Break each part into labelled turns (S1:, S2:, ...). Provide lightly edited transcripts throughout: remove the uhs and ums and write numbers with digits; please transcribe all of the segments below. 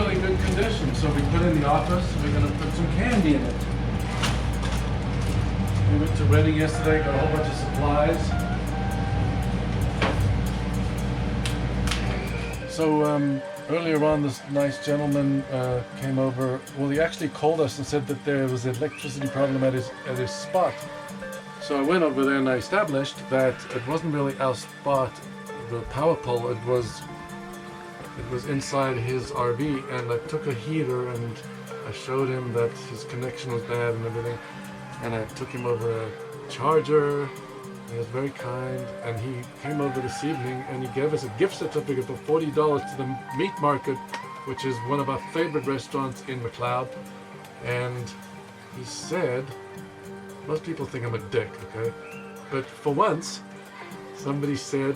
S1: really good condition. So we put in the office, we're going to put some candy in it. We went to Reading yesterday, got a whole bunch of supplies. So earlier on, this nice gentleman came over. Well, he actually called us and said that there was an electricity problem at his spot. So I went over there and I established that it wasn't really our spot, the power pole. It was inside his RV, and I took a heater and I showed him that his connection was bad and everything. And I took him over a charger. He was very kind, and he came over this evening and he gave us a gift certificate for $40 to the meat market, which is one of our favorite restaurants in McCloud. And he said, most people think I'm a dick, okay? But for once, somebody said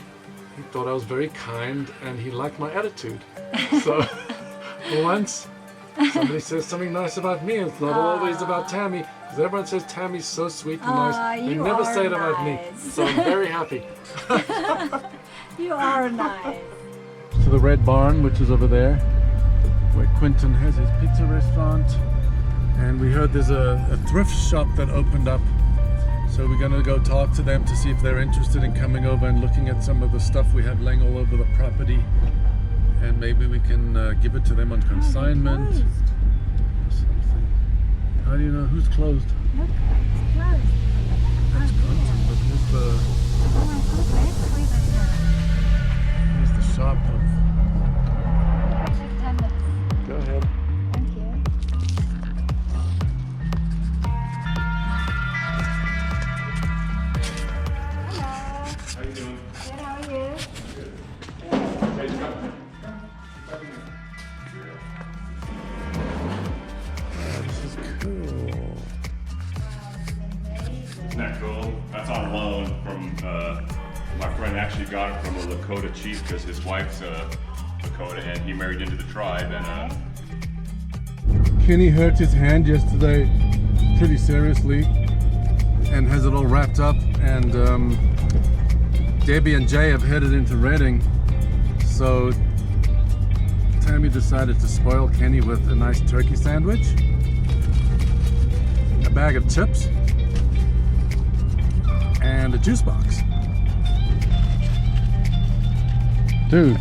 S1: he thought I was very kind and he liked my attitude. So for once, somebody says something nice about me. It's not always about Tammy. Because everyone says Tammy's so sweet and nice. They never say it about me. So I'm very happy.
S2: You are nice.
S1: So the Red Barn, which is over there, where Quentin has his pizza restaurant. And we heard there's a thrift shop that opened up. So we're going to go talk to them to see if they're interested in coming over and looking at some of the stuff we have laying all over the property. And maybe we can give it to them on consignment. How do you know who's closed?
S2: Look, it's closed.
S1: That's Quentin, but here's the shop.
S2: Take 10 minutes.
S1: Go ahead.
S2: Thank you. Hello.
S3: How you doing?
S2: Good, how are you?
S3: Hey, come.
S1: This is cool.
S3: Isn't that cool? That's on loan from, my friend actually got it from a Lakota chief because his wife's Lakota and he married into the tribe and
S1: Kenny hurt his hand yesterday pretty seriously and has it all wrapped up, and Debbie and Jay have headed into Reading, so Tammy decided to spoil Kenny with a nice turkey sandwich, a bag of chips, and a juice box. Dude,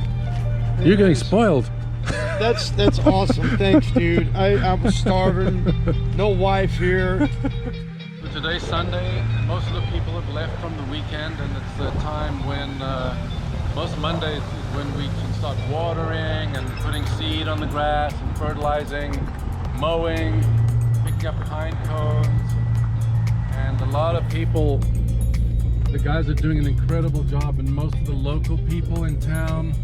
S1: you're getting spoiled.
S4: That's awesome. Thanks, dude. I was starving. No wife here.
S1: Today's Sunday, and most of the people have left from the weekend, and it's the time when most Mondays is when we can start watering and putting seed on the grass and fertilizing, mowing, picking up pine cones, and a lot of people, the guys are doing an incredible job, and most of the local people in town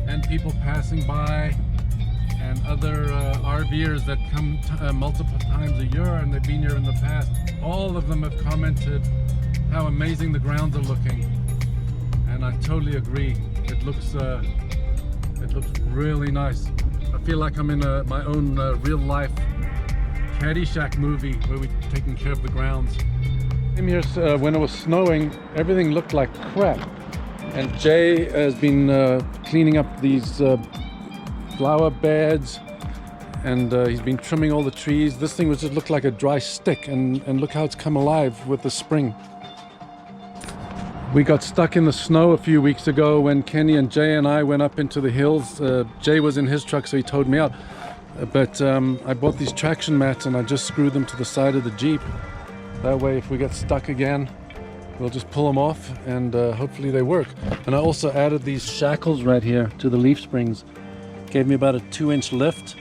S1: and people passing by and other RVers that come multiple times a year, and they've been here in the past, all of them have commented how amazing the grounds are looking, and I totally agree. It looks really nice. I feel like I'm in my own real life Caddyshack movie where we're taking care of the grounds. Came here when it was snowing, everything looked like crap, and Jay has been cleaning up these flower beds, and he's been trimming all the trees. This thing was just looked like a dry stick, and look how it's come alive with the spring. We got stuck in the snow a few weeks ago when Kenny and Jay and I went up into the hills. Jay was in his truck, so he towed me out. But I bought these traction mats and I just screwed them to the side of the Jeep. That way, if we get stuck again, we'll just pull them off, and hopefully they work. And I also added these shackles right here to the leaf springs. Gave me about a 2-inch lift,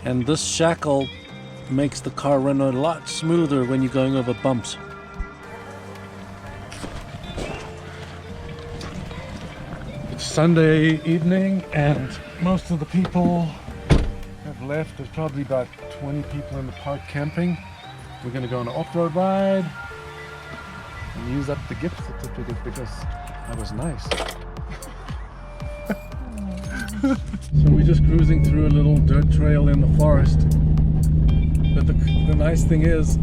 S1: and this shackle makes the car run a lot smoother when you're going over bumps. It's Sunday evening and most of the people have left. There's probably about 20 people in the park camping. We're going to go on an off-road ride and use up the gift certificate because that was nice. So we're just cruising through a little dirt trail in the forest. But the nice thing is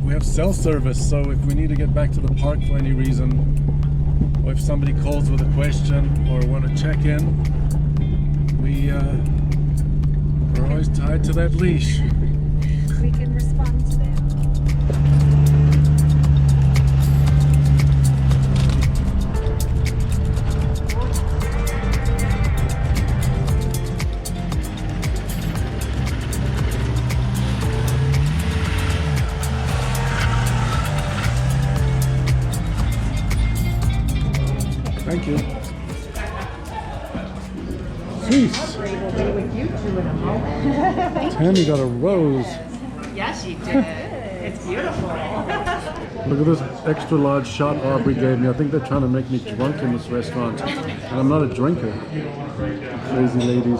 S1: we have cell service, so if we need to get back to the park for any reason, or if somebody calls with a question or want to check in, we're tied to that leash.
S2: We can respond to them.
S1: Thank you. Jeez. Tammy got a rose.
S5: Yes, you did. It's beautiful.
S1: Look at this extra large shot Aubrey gave me. I think they're trying to make me drunk in this restaurant. And I'm not a drinker. Crazy ladies.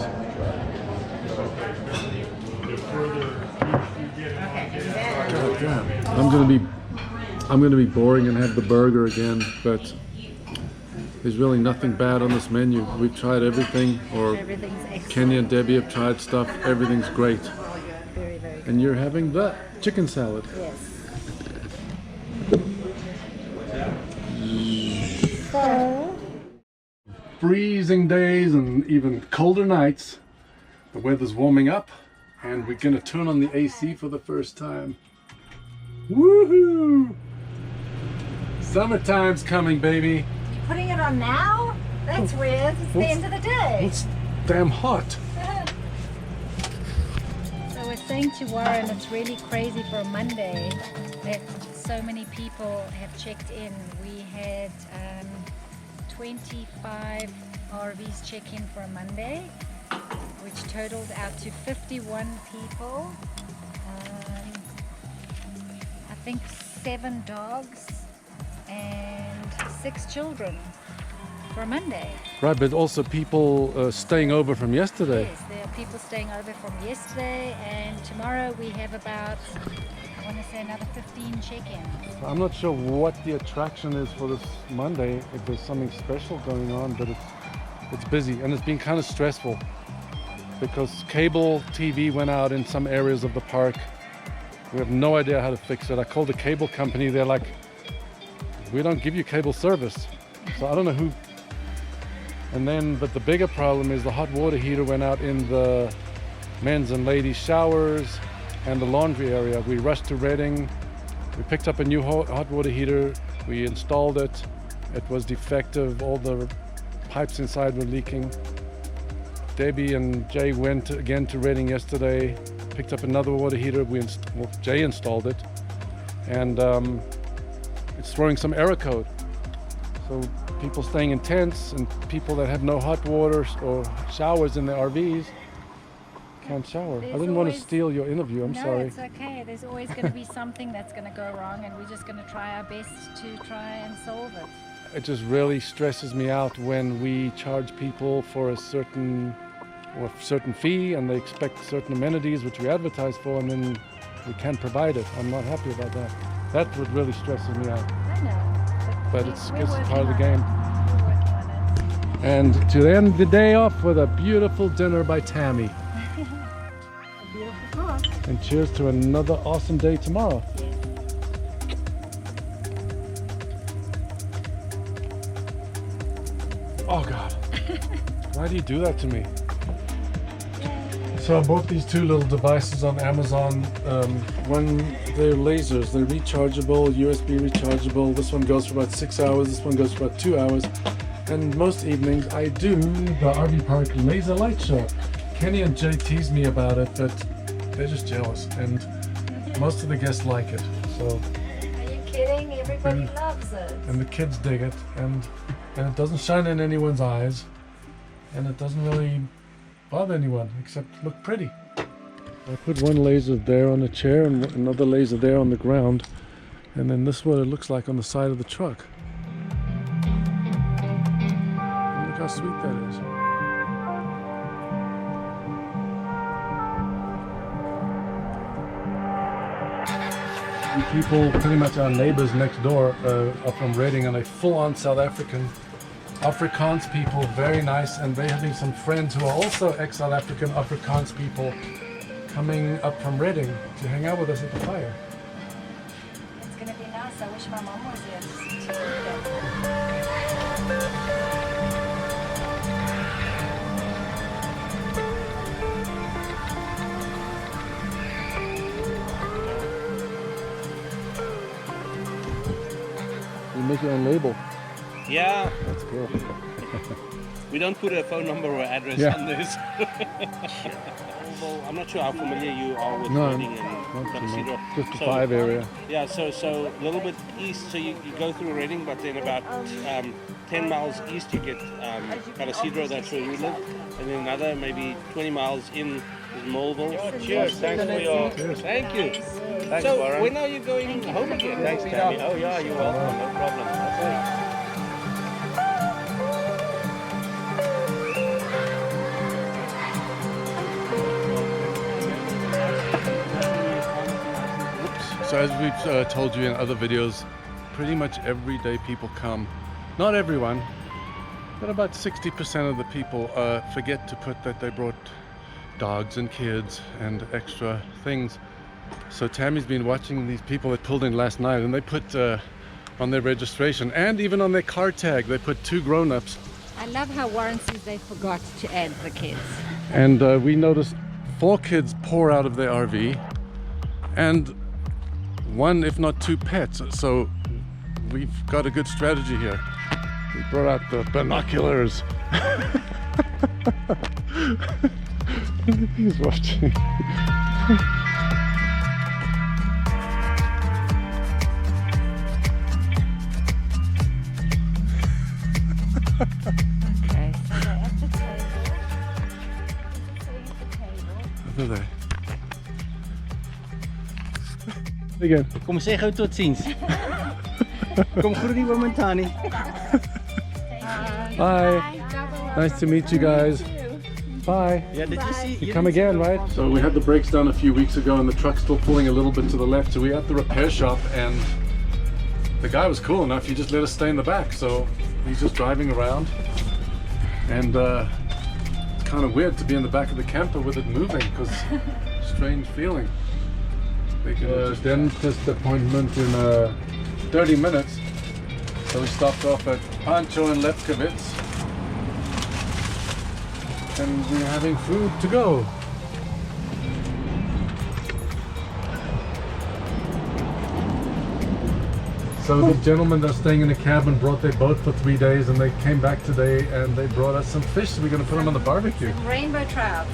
S1: God damn. I'm gonna be boring and have the burger again, but there's really nothing bad on this menu. We've tried everything, or
S2: Everything's excellent.
S1: Kenny and Debbie have tried stuff. Everything's great.
S2: Very, very good.
S1: And you're having the chicken salad.
S2: Yes.
S1: Freezing days and even colder nights. The weather's warming up and we're gonna turn on the AC for the first time. Woohoo! Summertime's coming, baby.
S2: Putting it on now? That's weird. It's the end of the day.
S1: It's damn hot.
S2: So we're saying to Warren, it's really crazy for a Monday that so many people have checked in. We had 25 RVs check in for a Monday, which totaled out to 51 people. I think 7 dogs and 6 children for a Monday.
S1: Right, but also people staying over from yesterday.
S2: Yes, there are people staying over from yesterday, and tomorrow we have about, I want to say, another 15 check-ins.
S1: I'm not sure what the attraction is for this Monday, if there's something special going on, but it's busy and it's been kind of stressful because cable TV went out in some areas of the park. We have no idea how to fix it. I called the cable company, they're like, we don't give you cable service. So I don't know who. But the bigger problem is the hot water heater went out in the men's and ladies showers and the laundry area. We rushed to Redding. We picked up a new hot water heater. We installed it. It was defective. All the pipes inside were leaking. Debbie and Jay went again to Redding yesterday, picked up another water heater. Jay installed it, and it's throwing some error code. So people staying in tents and people that have no hot water or showers in their RVs can't shower. I didn't want to steal your interview, I'm sorry.
S2: No, it's okay. There's always going to be something that's going to go wrong, and we're just going to try our best to try and solve it.
S1: It just really stresses me out when we charge people for a certain fee and they expect certain amenities which we advertise for, and then we can't provide it. I'm not happy about that. That's what really stresses me out.
S2: I know.
S1: But it's
S2: we're working
S1: part of the
S2: on
S1: game.
S2: it. We're working on it.
S1: And to end the day off with a beautiful dinner by Tammy.
S2: A beautiful cook.
S1: And cheers to another awesome day tomorrow.
S2: Yes.
S1: Oh God, why do you do that to me? So I bought these two little devices on Amazon. One, they're lasers, they're rechargeable, USB rechargeable. This one goes for about 6 hours, this one goes for about 2 hours. And most evenings I do the RV Park laser light show. Kenny and Jay tease me about it, but they're just jealous. And most of the guests like it. So.
S2: Are you kidding? Everybody loves it.
S1: And the kids dig it, and it doesn't shine in anyone's eyes, and it doesn't really bother anyone except look pretty. I put one laser there on the chair and another laser there on the ground, and then this is what it looks like on the side of the truck. And look how sweet that is. And people, pretty much our neighbors next door, are from Redding, and they're full-on South Afrikaans people, very nice, and they're having some friends who are also ex-South African Afrikaans people coming up from Redding to hang out with us at the fire.
S2: It's going to be nice. I wish my mom was here to see that.
S1: make your own label.
S6: Yeah,
S1: That's cool.
S6: we don't put a phone number or address
S1: Yeah.
S6: on this. Although I'm not sure how familiar you are with
S1: No,
S6: Reading and
S1: not too
S6: Consider.
S1: much. 55 area.
S6: Yeah, so a little bit east, so you go through Reading, but then about 10 miles east you get Isidro, that's where we live, and then another maybe 20 miles in is Moleville.
S4: Cheers. Thanks for your.
S6: Thank you.
S4: Thanks,
S6: So
S4: Warren.
S6: when are you going home again?
S4: Thanks, Tammy. Oh yeah, you're welcome. No problem.
S1: So as we've told you in other videos, pretty much everyday people come. Not everyone, but about 60% of the people forget to put that they brought dogs and kids and extra things. So Tammy's been watching these people that pulled in last night, and they put on their registration and even on their car tag, they put 2 grown-ups.
S2: I love how Warren says they forgot to add the kids.
S1: And we noticed 4 kids pour out of their RV, and 1, if not 2 pets. So we've got a good strategy here. We brought out the binoculars. He's watching.
S2: Okay, so they're at the table. Sitting at the table.
S1: Over there. Again.
S7: Kom sê gou tot ziens. Kom groet die oom en tannie.
S1: Bye. Nice to meet you guys. Bye.
S7: Ja, did you see?
S1: You come again, right? So we had the brakes done a few weeks ago, and the truck's still pulling a little bit to the left. So we at the repair shop, and the guy was cool enough. He just let us stay in the back. So he's just driving around, and it's kind of weird to be in the back of the camper with it moving, because strange feeling. Dentist appointment in 30 minutes. So we stopped off at Pancho and Lepkovitz, and we're having food to go. So the gentlemen that are staying in the cabin brought their boat for 3 days, and they came back today and they brought us some fish. So we're going to put them on the barbecue.
S2: Some rainbow trout.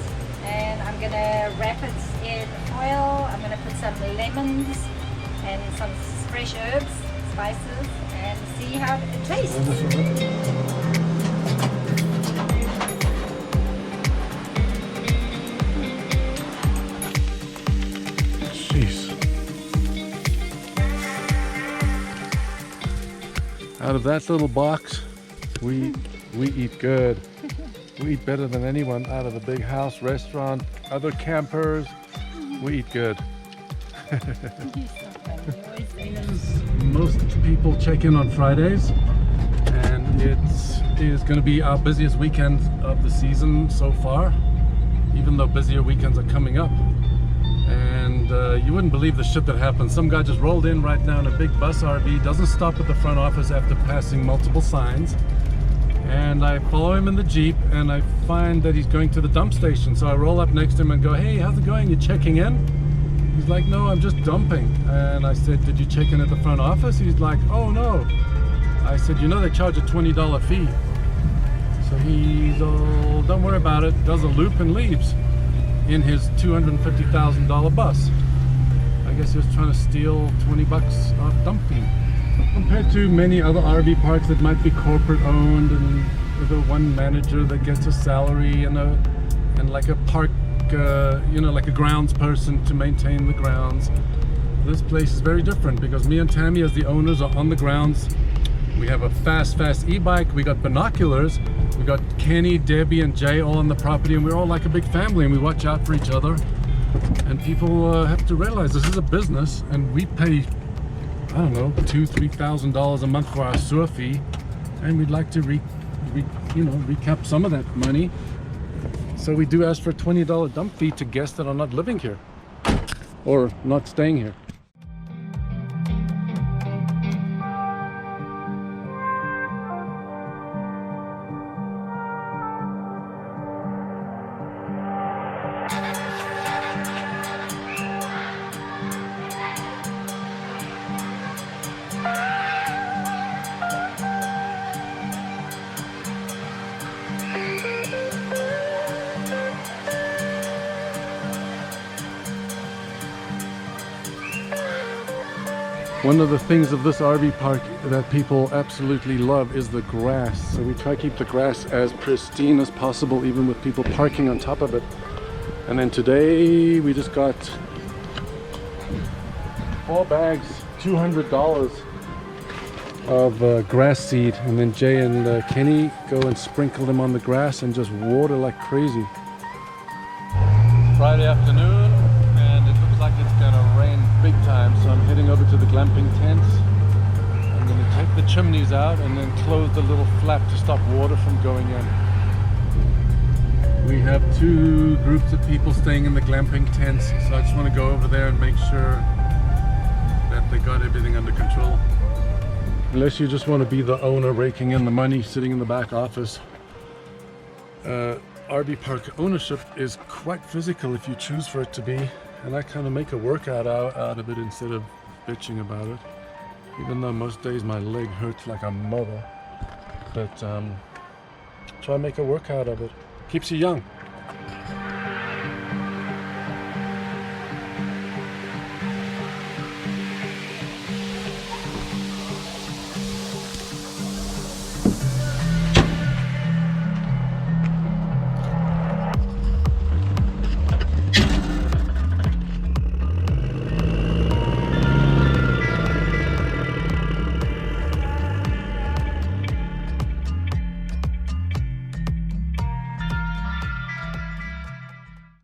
S2: And I'm gonna wrap it in oil. I'm gonna put some lemons and some fresh herbs, spices, and see how it tastes.
S1: Jeez. Out of that little box, we eat good. We eat better than anyone out of a big house, restaurant, other campers. We eat good. Most people check in on Fridays, and it is going to be our busiest weekend of the season so far, even though busier weekends are coming up. And you wouldn't believe the shit that happens. Some guy just rolled in right now in a big bus RV, doesn't stop at the front office after passing multiple signs. And I follow him in the Jeep, and I find that he's going to the dump station. So I roll up next to him and go, "Hey, how's it going? You checking in?" He's like, "No, I'm just dumping." And I said, "Did you check in at the front office?" He's like, "Oh, no." I said, "You know they charge a $20 fee." So he's all, "Don't worry about it," does a loop and leaves in his $250,000 bus. I guess he was trying to steal 20 bucks off dump fee. Compared to many other RV parks that might be corporate owned, and with a one manager that gets a salary and like a park, like a grounds person to maintain the grounds. This place is very different because me and Tammy as the owners are on the grounds. We have a fast e-bike, we got binoculars, we got Kenny, Debbie and Jay all on the property, and we're all like a big family, and we watch out for each other. And people have to realize this is a business, and we pay, I don't know, $2,000-3,000 a month for our sewer fee, and we'd like to recap some of that money. So we do ask for a $20 dump fee to guests that are not living here or not staying here. One of the things of this RV park that people absolutely love is the grass. So we try to keep the grass as pristine as possible, even with people parking on top of it. And then today we just got 4 bags, $200 of grass seed, and then Jay and Kenny go and sprinkle them on the grass and just water like crazy. Friday afternoon, and it looks like it's gonna rain big time, so I'm heading over to the glamping tents. I'm gonna take the chimneys out and then close the little flap to stop water from going in. We have 2 groups of people staying in the glamping tents, so I just want to go over there and make sure that they got everything under control. Unless you just want to be the owner raking in the money, sitting in the back office. RV park ownership is quite physical if you choose for it to be, and I kind of make a workout out of it instead of bitching about it. Even though most days my leg hurts like a mother, but try and make a workout of it. Keeps you young.